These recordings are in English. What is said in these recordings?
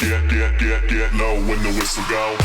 get low when the whistle go.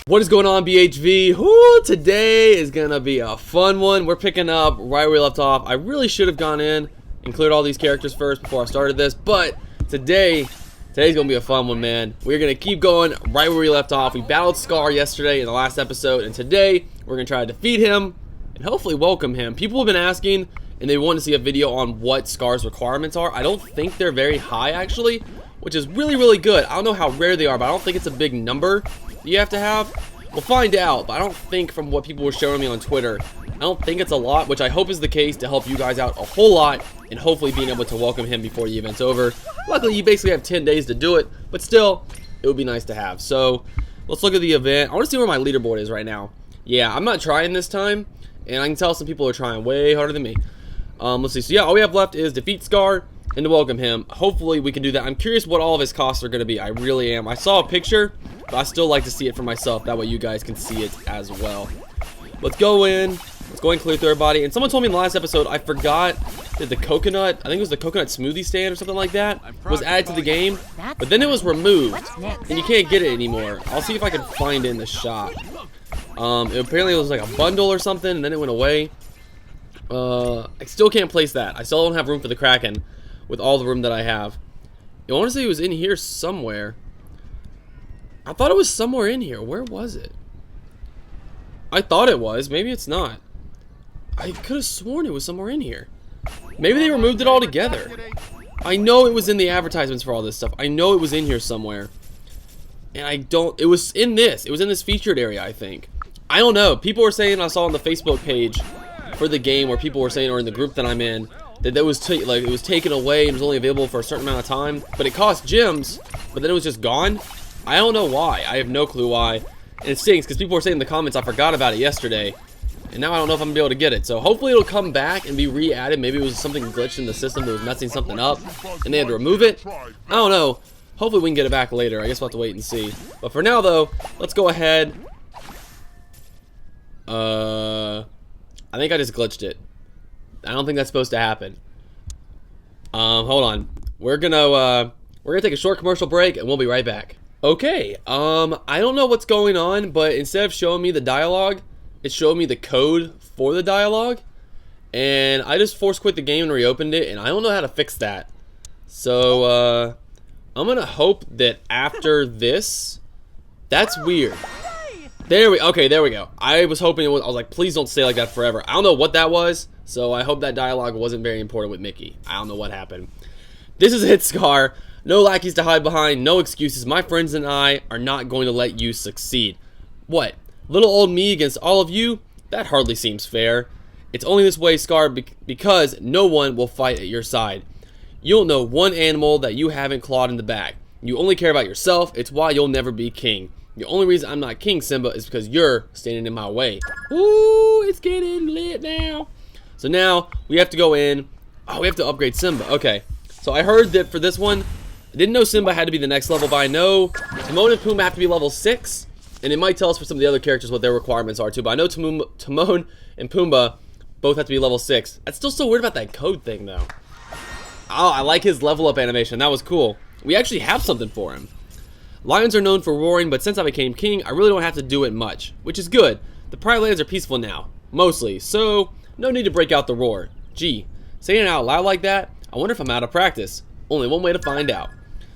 What is going on, BHV? Whoo, today is gonna be a fun one. We're picking up right where we left off. I really should have gone in and cleared all these characters first before I started this, but today's gonna be a fun one, man. We're gonna keep going right where we left off. We battled Scar yesterday in the last episode, and today we're gonna try to defeat him and hopefully welcome him. People have been asking, and they want to see a video on what Scar's requirements are. I don't think they're very high, actually, which is really good. I don't know how rare they are, but I don't think it's a big number you have to have. We'll find out, but I don't think, from what people were showing me on Twitter, I don't think it's a lot, which I hope is the case to help you guys out a whole lot, and hopefully being able to welcome him before the event's over. Luckily, you basically have 10 days to do it, but still, it would be nice to have. So, let's look at the event. I want to see where my leaderboard is right now. Yeah, I'm not trying this time, and I can tell some people are trying way harder than me. Let's see. So, yeah, all we have left is defeat Scar and to welcome him. Hopefully, we can do that. I'm curious what all of his costs are going to be. I really am. I saw a picture, but I still like to see it for myself. That way you guys can see it as well. Let's go in. Let's go and clear through everybody. And someone told me in the last episode, I forgot that the coconut, I think it was the coconut smoothie stand or something like that, was added to the game. But then it was removed, and you can't get it anymore. I'll see if I can find it in the shop. Apparently it was like a bundle or something, and then it went away. I still can't place that. I still don't have room for the Kraken with all the room that I have. I want to say it was in here somewhere. I thought it was somewhere in here. Where was it? I thought it was. Maybe it's not. I could have sworn it was somewhere in here. Maybe they removed it all together. I know it was in the advertisements for all this stuff. I know it was in here somewhere. And I don't... It was in this. It was in this featured area, I think. I don't know. People were saying, I saw on the Facebook page for the game where people were saying, or in the group that I'm in, that it was taken away and was only available for a certain amount of time. But it cost gems, but then it was just gone. I don't know why. I have no clue why. And it stinks because people were saying in the comments I forgot about it yesterday. And now I don't know if I'm going to be able to get it. So hopefully it'll come back and be re-added. Maybe it was something glitched in the system that was messing something up and they had to remove it. I don't know. Hopefully we can get it back later. I guess we'll have to wait and see. But for now though, let's go ahead. I think I just glitched it. I don't think that's supposed to happen. Hold on. We're gonna take a short commercial break and we'll be right back. Okay, I don't know what's going on, but instead of showing me the dialogue, it showed me the code for the dialogue, and I just force quit the game and reopened it, and I don't know how to fix that. So, I'm gonna hope that after this, that's weird. Okay, there we go. I was hoping it was, I was like, please don't stay like that forever. I don't know what that was, so I hope that dialogue wasn't very important with Mickey. I don't know what happened. This is it, Scar. No lackeys to hide behind, no excuses. My friends and I are not going to let you succeed. What? Little old me against all of you? That hardly seems fair. It's only this way, Scar, because no one will fight at your side. You don't know one animal that you haven't clawed in the back. You only care about yourself. It's why you'll never be king. The only reason I'm not king, Simba, is because you're standing in my way. Ooh, it's getting lit now. So now we have to go in. Oh, we have to upgrade Simba. Okay. So I heard that for this one, I didn't know Simba had to be the next level, but I know Timon and Pumbaa have to be level 6. And it might tell us for some of the other characters what their requirements are too. But I know Timon and Pumbaa both have to be level 6. That's still so weird about that code thing, though. Oh, I like his level up animation. That was cool. We actually have something for him. Lions are known for roaring, but since I became king, I really don't have to do it much, which is good. The Pride Lands are peaceful now, mostly, so no need to break out the roar. Gee, saying it out loud like that, I wonder if I'm out of practice. Only one way to find out.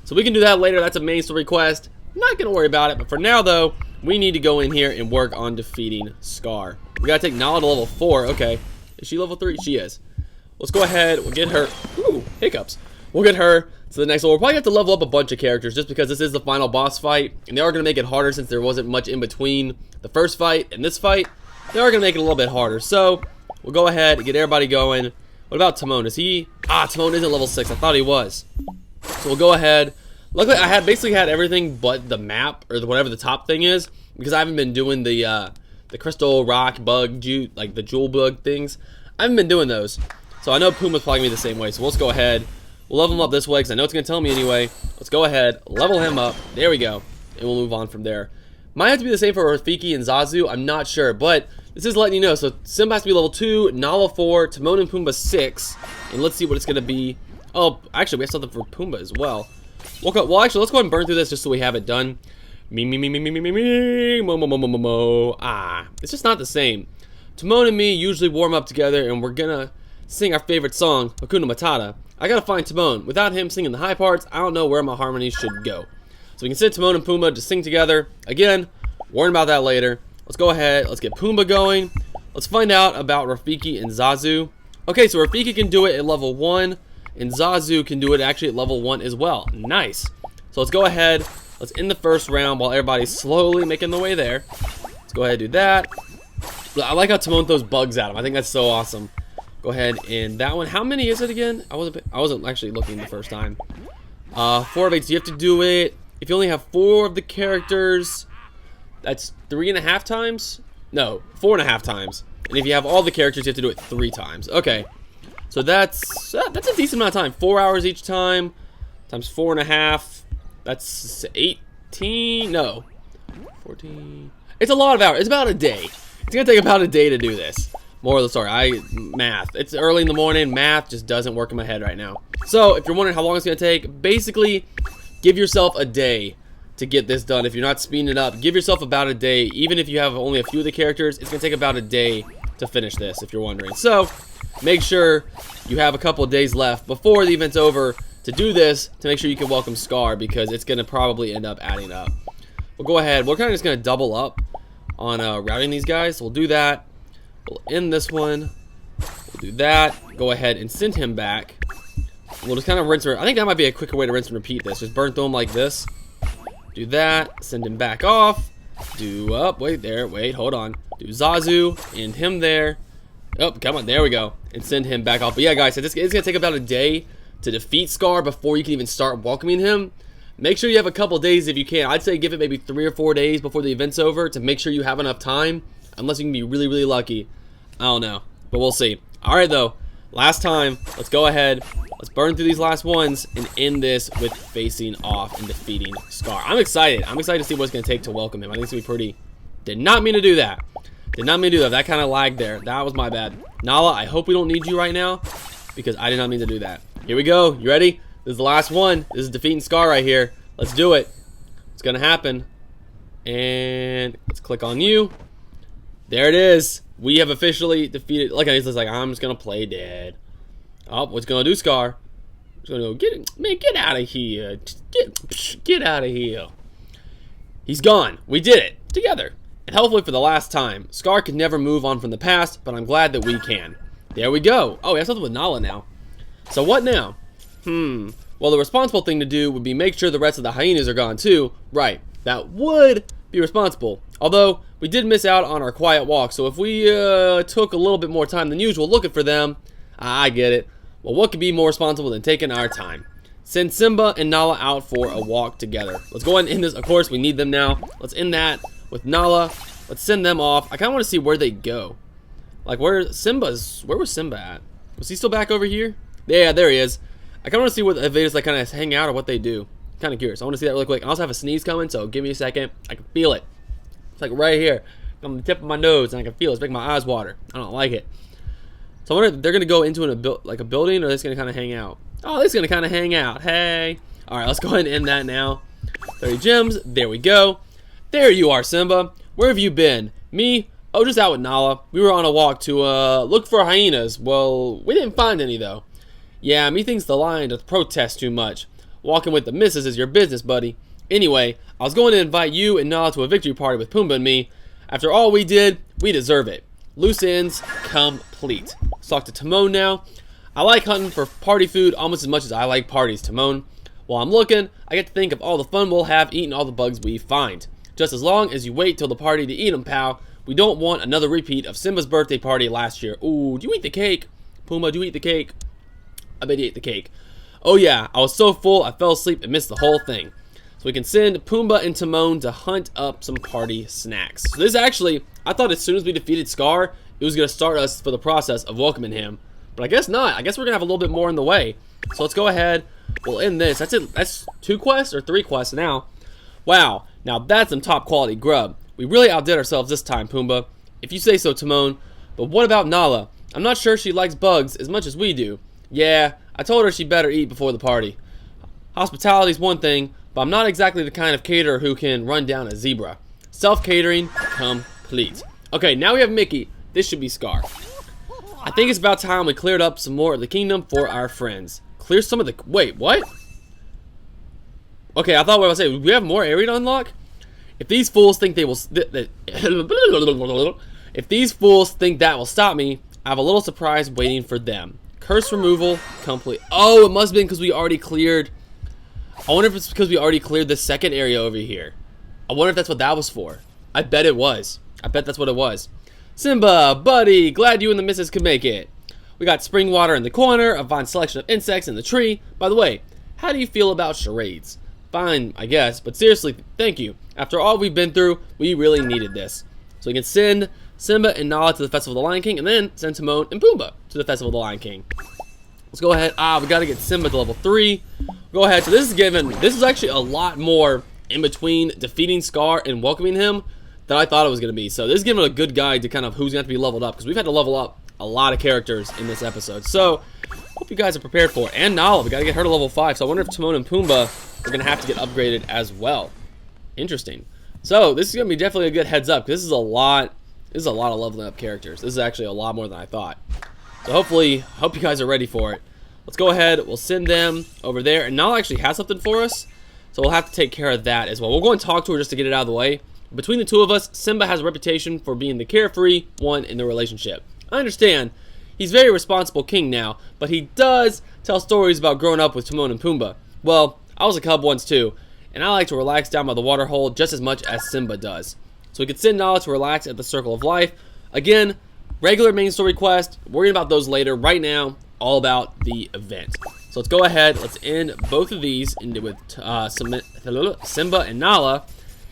So we can do that later. That's a main story quest. Not going to worry about it, but for now, though, we need to go in here and work on defeating Scar. We got to take Nala to level 4. Okay. Is she level 3? She is. Let's go ahead. We'll get her. Ooh, hiccups. We'll get her to the next level. We'll probably have to level up a bunch of characters just because this is the final boss fight. And they are going to make it harder since there wasn't much in between the first fight and this fight. They are going to make it a little bit harder. So, we'll go ahead and get everybody going. What about Timon? Is he... Timon isn't level 6. I thought he was. So we'll go ahead. Luckily, I had basically had everything but the map, or whatever the top thing is, because I haven't been doing the crystal rock bug, like the jewel bug things. I haven't been doing those. So I know Pumbaa's probably going to be the same way. So let's go ahead. We'll level him up this way, because I know it's going to tell me anyway. Let's go ahead, level him up. There we go. And we'll move on from there. Might have to be the same for Rafiki and Zazu. I'm not sure, but this is letting you know. So Simba has to be level 2, Nala 4, Timon and Pumbaa 6. And let's see what it's going to be Oh, actually, we have something for Pumbaa as well. Well, actually, let's go ahead and burn through this just so we have it done. Me, mo. Ah, it's just not the same. Timon and me usually warm up together, and we're gonna sing our favorite song, Hakuna Matata. I gotta find Timon. Without him singing the high parts, I don't know where my harmonies should go. So we can send Timon and Pumbaa to sing together. Again, worrying about that later. Let's go ahead. Let's get Pumbaa going. Let's find out about Rafiki and Zazu. Okay, so Rafiki can do it at level 1, and Zazu can do it actually at level 1 as well. Nice. So let's go ahead. Let's end the first round while everybody's slowly making their way there. Let's go ahead and do that. I like how Timon throws bugs at him. I think that's so awesome. Go ahead and that one. How many is it again? I wasn't actually looking the first time. 4 of 8. So you have to do it. If you only have 4 of the characters, that's 3.5 times? No, 4.5 times. And if you have all the characters, you have to do it 3 times. Okay. So that's a decent amount of time. 4 hours each time. Times 4.5. That's 18. No. 14. It's a lot of hours. It's about a day. It's going to take about a day to do this. Moral of the story, math. It's early in the morning. Math just doesn't work in my head right now. So, if you're wondering how long it's going to take, basically, give yourself a day to get this done. If you're not speeding it up, give yourself about a day. Even if you have only a few of the characters, it's going to take about a day to finish this, if you're wondering. So, make sure you have a couple of days left before the event's over to do this, to make sure you can welcome Scar, because it's going to probably end up adding up. We'll go ahead. We're kind of just going to double up on routing these guys. So we'll do that. We'll end this one. We'll do that. Go ahead and send him back. We'll just kind of rinse. I think that might be a quicker way to rinse and repeat this. Just burn through him like this. Do that. Send him back off. Do up. Wait there. Wait. Hold on. Do Zazu. End him there. Oh, come on. There we go. And send him back off. But yeah, guys, it's going to take about a day to defeat Scar before you can even start welcoming him. Make sure you have a couple days if you can. I'd say give it maybe 3 or 4 days before the event's over to make sure you have enough time. Unless you can be really, really lucky. I don't know. But we'll see. Alright, though. Last time. Let's go ahead. Let's burn through these last ones and end this with facing off and defeating Scar. I'm excited. I'm excited to see what it's going to take to welcome him. I think it's going to be pretty... Did not mean to do that. Did not mean to do that. That kind of lagged there. That was my bad. Nala, I hope we don't need you right now, because I did not mean to do that. Here we go. You ready? This is the last one. This is defeating Scar right here. Let's do it. It's going to happen. And let's click on you. There it is. We have officially defeated. Look at it. It's like, I'm just going to play dead. Oh, what's going to do, Scar? He's going to go, get out of here. Get out of here. He's gone. We did it. Together. And hopefully for the last time. Scar can never move on from the past, but I'm glad that we can. There we go. Oh, we have something with Nala now. So what now? Well, the responsible thing to do would be make sure the rest of the hyenas are gone too. Right. That would be responsible. Although, we did miss out on our quiet walk, so if we took a little bit more time than usual looking for them, I get it. Well, what could be more responsible than taking our time? Send Simba and Nala out for a walk together. Let's go ahead and end this. Of course, we need them now. Let's end that with Nala. Let's send them off. I kind of want to see where they go. Like, where was Simba at? Was he still back over here? Yeah, there he is. I kind of want to see what if they just like kind of hang out or what they do. Kind of curious. I want to see that really quick. I also have a sneeze coming, so give me a second. I can feel it. It's like right here on the tip of my nose, and I can feel it. It's making my eyes water. I don't like it. So I wonder if they're gonna go into a building, or they're just gonna kind of hang out. Oh, they're just gonna kind of hang out. Hey. All right, let's go ahead and end that now. 30 gems. There we go. There you are, Simba. Where have you been? Me? Oh, just out with Nala. We were on a walk to look for hyenas. Well, we didn't find any though. Yeah, me thinks the lion does protest too much. Walking with the missus is your business, buddy. Anyway, I was going to invite you and Nala to a victory party with Pumbaa and me. After all we did, we deserve it. Loose ends complete. Let's talk to Timon now. I like hunting for party food almost as much as I like parties, Timon. While I'm looking, I get to think of all the fun we'll have eating all the bugs we find. Just as long as you wait till the party to eat them, pal. We don't want another repeat of Simba's birthday party last year. Ooh, do you eat the cake? Pumbaa, do you eat the cake? I bet he ate the cake. Oh yeah, I was so full I fell asleep and missed the whole thing. So we can send Pumbaa and Timon to hunt up some party snacks. So this actually, I thought as soon as we defeated Scar, it was going to start us for the process of welcoming him. But I guess not. I guess we're going to have a little bit more in the way. So let's go ahead. We'll end this. That's it. That's 2 quests or 3 quests now. Wow. Now that's some top quality grub. We really outdid ourselves this time, Pumbaa. If you say so, Timon. But what about Nala? I'm not sure she likes bugs as much as we do. Yeah, I told her she better eat before the party. Hospitality's one thing, but I'm not exactly the kind of caterer who can run down a zebra. Self-catering complete. Okay, now we have Mickey. This should be Scar. I think it's about time we cleared up some more of the kingdom for our friends. Clear some of the... Wait, what? Okay, I thought what I was saying. We have more area to unlock? If these fools think they will... If these fools think that will stop me, I have a little surprise waiting for them. Curse removal complete. Oh, it must have been because we already cleared... I wonder if it's because we already cleared the second area over here. I wonder if that's what that was for. I bet it was. I bet that's what it was. Simba, buddy, glad you and the missus could make it. We got spring water in the corner, a fine selection of insects in the tree. By the way, how do you feel about charades? Fine, I guess, but seriously, thank you. After all we've been through, we really needed this. So we can send Simba and Nala to the Festival of the Lion King, and then send Timon and Pumbaa to the Festival of the Lion King. Let's go ahead. We gotta get Simba to level 3. Go ahead. So this is actually a lot more in between defeating Scar and welcoming him than I thought it was going to be. So this is giving a good guide to kind of who's going to have to be leveled up, because we've had to level up a lot of characters in this episode. So hope you guys are prepared for it. And Nala, we got to get her to level 5. So I wonder if Timon and Pumbaa are going to have to get upgraded as well. Interesting. So this is going to be definitely a good heads up, because this is a lot of leveling up characters. This is actually a lot more than I thought. So hopefully, hope you guys are ready for it. Let's go ahead. We'll send them over there. And Nala actually has something for us, so we'll have to take care of that as well. We'll go and talk to her just to get it out of the way. Between the two of us, Simba has a reputation for being the carefree one in the relationship. I understand. He's very responsible king now, but he does tell stories about growing up with Timon and Pumbaa. Well, I was a cub once too, and I like to relax down by the water hole just as much as Simba does. So we could send Nala to relax at the Circle of Life. Again, regular main story quest, worrying about those later. Right now, all about the event. So let's go ahead, let's end both of these with Simba and Nala,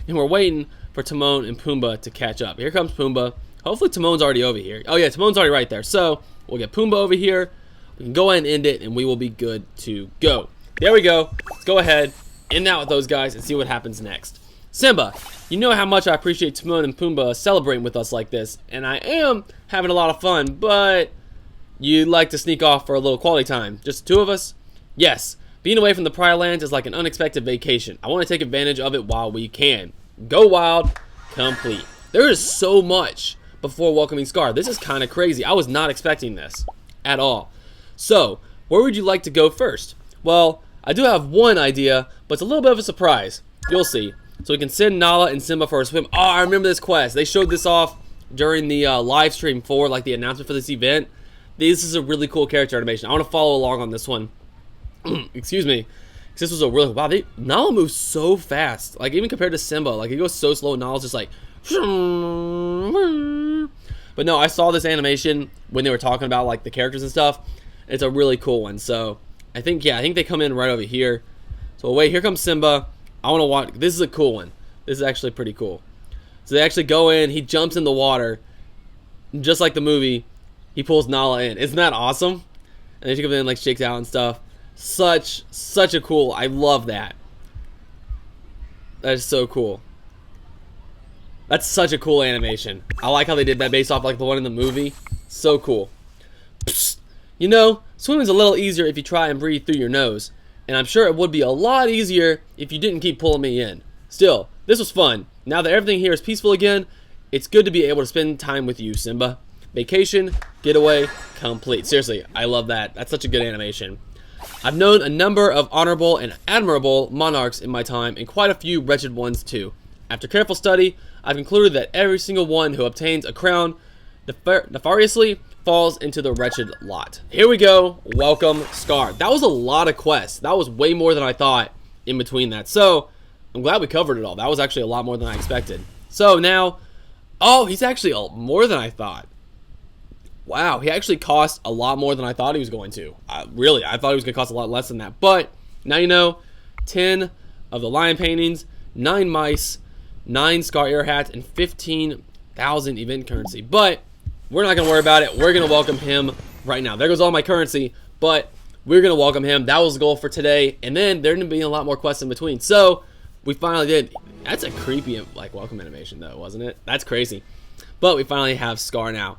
and we're waiting for Timon and Pumbaa to catch up. Here comes Pumbaa. Hopefully Timon's already over here. Oh yeah, Timon's already right there. So we'll get Pumbaa over here. We can go ahead and end it, and we will be good to go. There we go. Let's go ahead, end that with those guys, and see what happens next. Simba, you know how much I appreciate Timon and Pumbaa celebrating with us like this, and I am having a lot of fun, but you'd like to sneak off for a little quality time. Just the two of us? Yes. Being away from the Prior Lands is like an unexpected vacation. I want to take advantage of it while we can. Go wild, complete. There is so much before welcoming Scar. This is kind of crazy. I was not expecting this at all. So, where would you like to go first? Well, I do have one idea, but it's a little bit of a surprise. You'll see. So we can send Nala and Simba for a swim. Oh, I remember this quest. They showed this off during the live stream for like the announcement for this event. This is a really cool character animation. I want to follow along on this one. Excuse me. This was a really... Wow, Nala moves so fast. Like, even compared to Simba. Like, he goes so slow, and Nala's just like... But no, I saw this animation when they were talking about, like, the characters and stuff. It's a really cool one. So, I think they come in right over here. So, wait, here comes Simba. I want to watch... This is a cool one. This is actually pretty cool. So, they actually go in. He jumps in the water. Just like the movie, he pulls Nala in. Isn't that awesome? And then she comes in, like, shakes out and stuff. Such a cool... I love that. That is so cool. That's such a cool animation. I like how they did that based off like the one in the movie. So cool. Psst. You know, swimming's a little easier if you try and breathe through your nose. And I'm sure it would be a lot easier if you didn't keep pulling me in. Still, this was fun. Now that everything here is peaceful again, it's good to be able to spend time with you, Simba. Vacation, getaway, complete. Seriously, I love that. That's such a good animation. I've known a number of honorable and admirable monarchs in my time, and quite a few wretched ones too. After careful study, I've concluded that every single one who obtains a crown nefariously falls into the wretched lot. Here we go. Welcome, Scar. That was a lot of quests. That was way more than I thought in between that. So, I'm glad we covered it all. That was actually a lot more than I expected. So, now... Oh, he's actually more than I thought. Wow, he actually cost a lot more than I thought he was going to. Really, I thought he was going to cost a lot less than that. But, now you know, 10 of the lion paintings, 9 mice, 9 Scar air hats, and 15,000 event currency. But, we're not going to worry about it. We're going to welcome him right now. There goes all my currency, but we're going to welcome him. That was the goal for today. And then, there's going to be a lot more quests in between. So, we finally did. That's a creepy, like, welcome animation, though, wasn't it? That's crazy. But we finally have Scar now.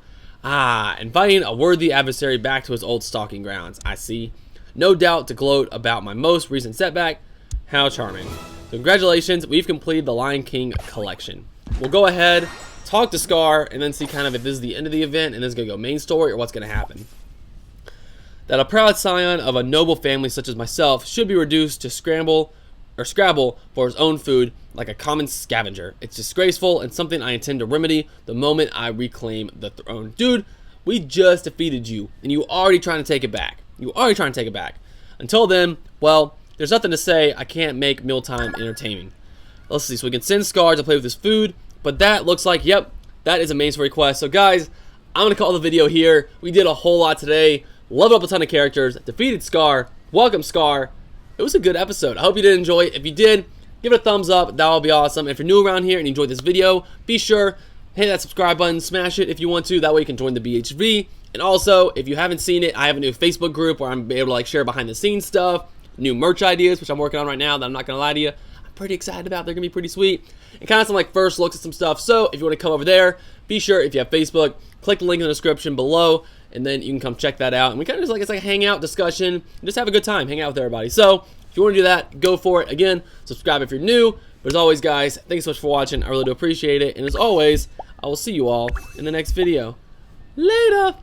Inviting a worthy adversary back to his old stalking grounds. I see. No doubt to gloat about my most recent setback. How charming. So congratulations, we've completed the Lion King collection. We'll go ahead, talk to Scar, and then see kind of if this is the end of the event and this is going to go main story or what's going to happen. That a proud scion of a noble family such as myself should be reduced to scramble for his own food like a common scavenger. It's disgraceful and something I intend to remedy the moment I reclaim the throne. Dude, we just defeated you and you already trying to take it back. Until then, well, there's nothing to say. I can't make mealtime entertaining. Let's see, so we can send Scar to play with his food, but that looks like, yep, that is a main story quest. So guys, I'm going to call the video here. We did a whole lot today. Leveled up a ton of characters, defeated Scar, welcome Scar. It was a good episode. I hope you did enjoy it. If you did, give it a thumbs up. That would be awesome. If you're new around here and you enjoyed this video, be sure hit that subscribe button, smash it if you want to. That way you can join the BHV. And also, if you haven't seen it, I have a new Facebook group where I'm able to like share behind the scenes stuff, new merch ideas, which I'm working on right now that I'm not gonna lie to you, I'm pretty excited about. They're gonna be pretty sweet. And kind of some like first looks at some stuff. So if you want to come over there, be sure if you have Facebook, click the link in the description below, and then you can come check that out. And we kind of just like, it's like a hangout discussion, just have a good time, hang out with everybody. So if you want to do that, go for it. Again, subscribe if you're new. But as always, guys, thanks so much for watching. I really do appreciate it. And as always, I will see you all in the next video. Later.